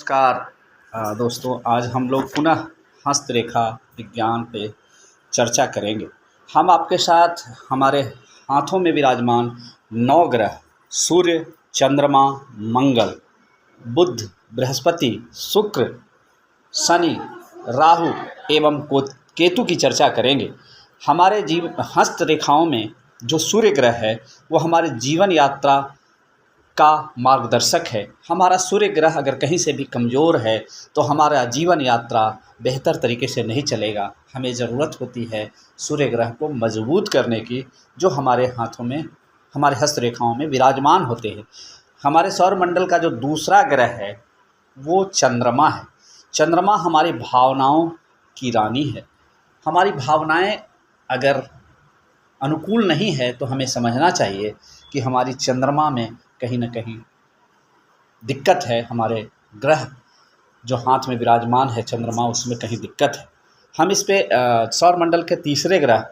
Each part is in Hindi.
नमस्कार दोस्तों, आज हम लोग पुनः हस्तरेखा विज्ञान पे चर्चा करेंगे। हम आपके साथ हमारे हाथों में विराजमान 9 ग्रह सूर्य, चंद्रमा, मंगल, बुध, बृहस्पति, शुक्र, शनि, राहु एवं केतु की चर्चा करेंगे। हमारे हस्त रेखाओं में जो सूर्य ग्रह है वो हमारे जीवन यात्रा का मार्गदर्शक है। हमारा सूर्य ग्रह अगर कहीं से भी कमज़ोर है तो हमारा जीवन यात्रा बेहतर तरीके से नहीं चलेगा। हमें ज़रूरत होती है सूर्य ग्रह को मजबूत करने की, जो हमारे हाथों में, हमारे हस्तरेखाओं में विराजमान होते हैं। हमारे सौरमंडल का जो दूसरा ग्रह है वो चंद्रमा है। चंद्रमा हमारी भावनाओं की रानी है। हमारी भावनाएं अगर अनुकूल नहीं है तो हमें समझना चाहिए कि हमारी चंद्रमा में कहीं न कहीं दिक्कत है। हमारे ग्रह जो हाथ में विराजमान है चंद्रमा, उसमें कहीं दिक्कत है। हम इस पे सौरमंडल के तीसरे ग्रह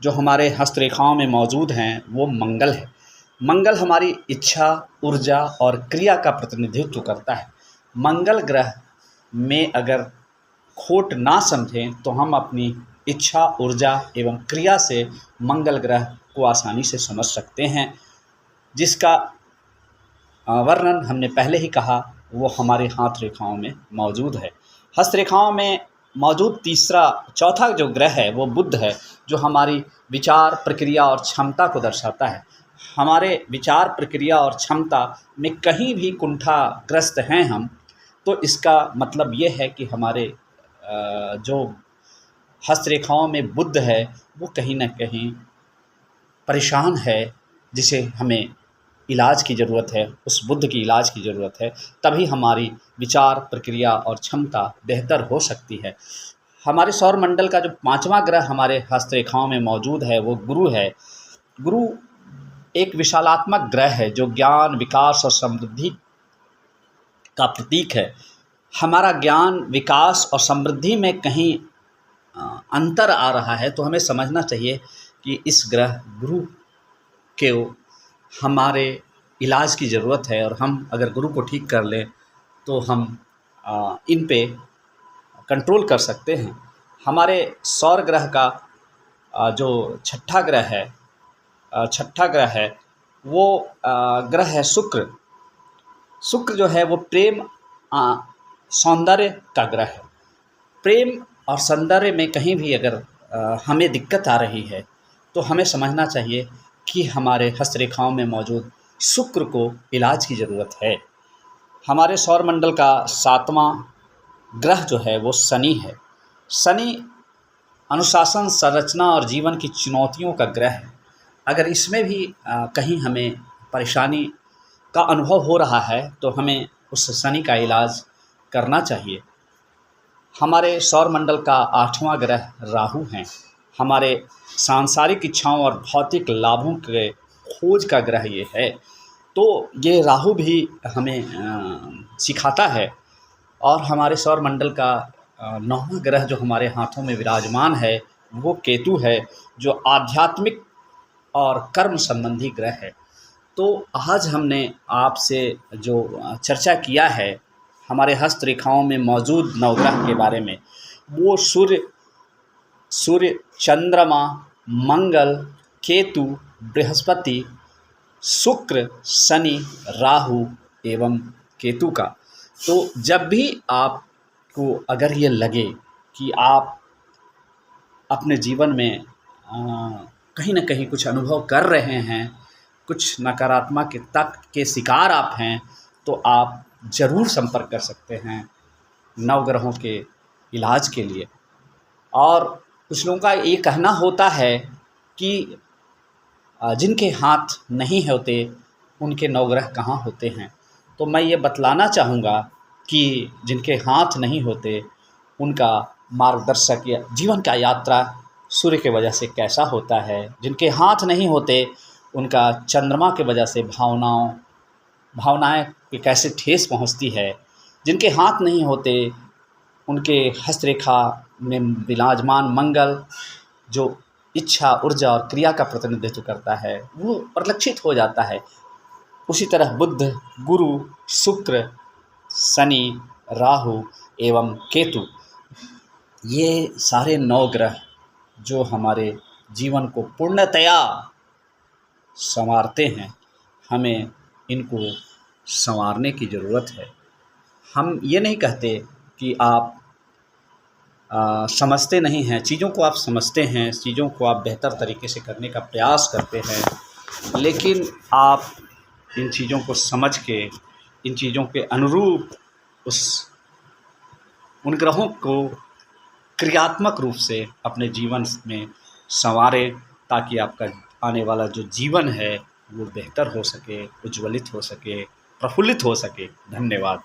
जो हमारे हस्तरेखाओं में मौजूद हैं वो मंगल है। मंगल हमारी इच्छा, ऊर्जा और क्रिया का प्रतिनिधित्व करता है। मंगल ग्रह में अगर खोट ना समझें तो हम अपनी इच्छा, ऊर्जा एवं क्रिया से मंगल ग्रह को आसानी से समझ सकते हैं, जिसका वर्णन हमने पहले ही कहा वो हमारे हाथ रेखाओं में मौजूद है। हस्तरेखाओं में मौजूद चौथा जो ग्रह है वो बुध है, जो हमारी विचार, प्रक्रिया और क्षमता को दर्शाता है। हमारे विचार, प्रक्रिया और क्षमता में कहीं भी कुंठाग्रस्त हैं हम, तो इसका मतलब ये है कि हमारे जो हस्तरेखाओं में बुध है वो कहीं न कहीं परेशान है, जिसे हमें इलाज की ज़रूरत है। उस बुध की इलाज की ज़रूरत है, तभी हमारी विचार, प्रक्रिया और क्षमता बेहतर हो सकती है। हमारे सौरमंडल का जो 5वां ग्रह हमारे हस्तरेखाओं में मौजूद है वो गुरु है। गुरु एक विशालात्मक ग्रह है जो ज्ञान, विकास और समृद्धि का प्रतीक है। हमारा ज्ञान, विकास और समृद्धि में कहीं अंतर आ रहा है तो हमें समझना चाहिए कि इस ग्रह गुरु के हमारे इलाज की ज़रूरत है, और हम अगर गुरु को ठीक कर लें तो हम इन पे कंट्रोल कर सकते हैं। हमारे सौर ग्रह का जो छठा ग्रह है वो ग्रह है शुक्र। शुक्र जो है वो प्रेम, सौंदर्य का ग्रह है। प्रेम और सौंदर्य में कहीं भी अगर हमें दिक्कत आ रही है तो हमें समझना चाहिए कि हमारे हस्तरेखाओं में मौजूद शुक्र को इलाज की ज़रूरत है। हमारे सौरमंडल का 7वां ग्रह जो है वो शनि है। शनि अनुशासन, संरचना और जीवन की चुनौतियों का ग्रह है। अगर इसमें भी कहीं हमें परेशानी का अनुभव हो रहा है तो हमें उस शनि का इलाज करना चाहिए। हमारे सौरमंडल का 8वां ग्रह राहु हैं। हमारे सांसारिक इच्छाओं और भौतिक लाभों के खोज का ग्रह ये है। तो ये राहु भी हमें सिखाता है। और हमारे सौरमंडल का 9वां ग्रह जो हमारे हाथों में विराजमान है वो केतु है, जो आध्यात्मिक और कर्म संबंधी ग्रह है। तो आज हमने आपसे जो चर्चा किया है हमारे हस्तरेखाओं में मौजूद नवग्रह के बारे में, वो सूर्य, चंद्रमा, मंगल, केतु, बृहस्पति, शुक्र, शनि, राहु एवं केतु का। तो जब भी आपको अगर ये लगे कि आप अपने जीवन में कहीं न कहीं कुछ अनुभव कर रहे हैं, कुछ नकारात्मकता के शिकार आप हैं, तो आप ज़रूर संपर्क कर सकते हैं नवग्रहों के इलाज के लिए। और कुछ लोगों का ये कहना होता है कि जिनके हाथ नहीं होते उनके नवग्रह कहाँ होते हैं। तो मैं ये बतलाना चाहूँगा कि जिनके हाथ नहीं होते उनका मार्गदर्शक या जीवन का यात्रा सूर्य के वजह से कैसा होता है। जिनके हाथ नहीं होते उनका चंद्रमा के वजह से भावनाएं पे कैसे ठेस पहुंचती है। जिनके हाथ नहीं होते उनके हस्तरेखा में विराजमान मंगल, जो इच्छा, ऊर्जा और क्रिया का प्रतिनिधित्व करता है, वो परिलक्षित हो जाता है। उसी तरह बुध, गुरु, शुक्र, शनि, राहु एवं केतु, ये सारे 9 ग्रह जो हमारे जीवन को पूर्णतया संवारते हैं, हमें इनको संवारने की ज़रूरत है। हम ये नहीं कहते कि आप समझते नहीं हैं, चीज़ों को आप समझते हैं, चीज़ों को आप बेहतर तरीके से करने का प्रयास करते हैं, लेकिन आप इन चीज़ों को समझ के, इन चीज़ों के अनुरूप उन ग्रहों को क्रियात्मक रूप से अपने जीवन में संवारें, ताकि आपका आने वाला जो जीवन है वो बेहतर हो सके, उज्ज्वलित हो सके, प्रफुल्लित हो सके। धन्यवाद।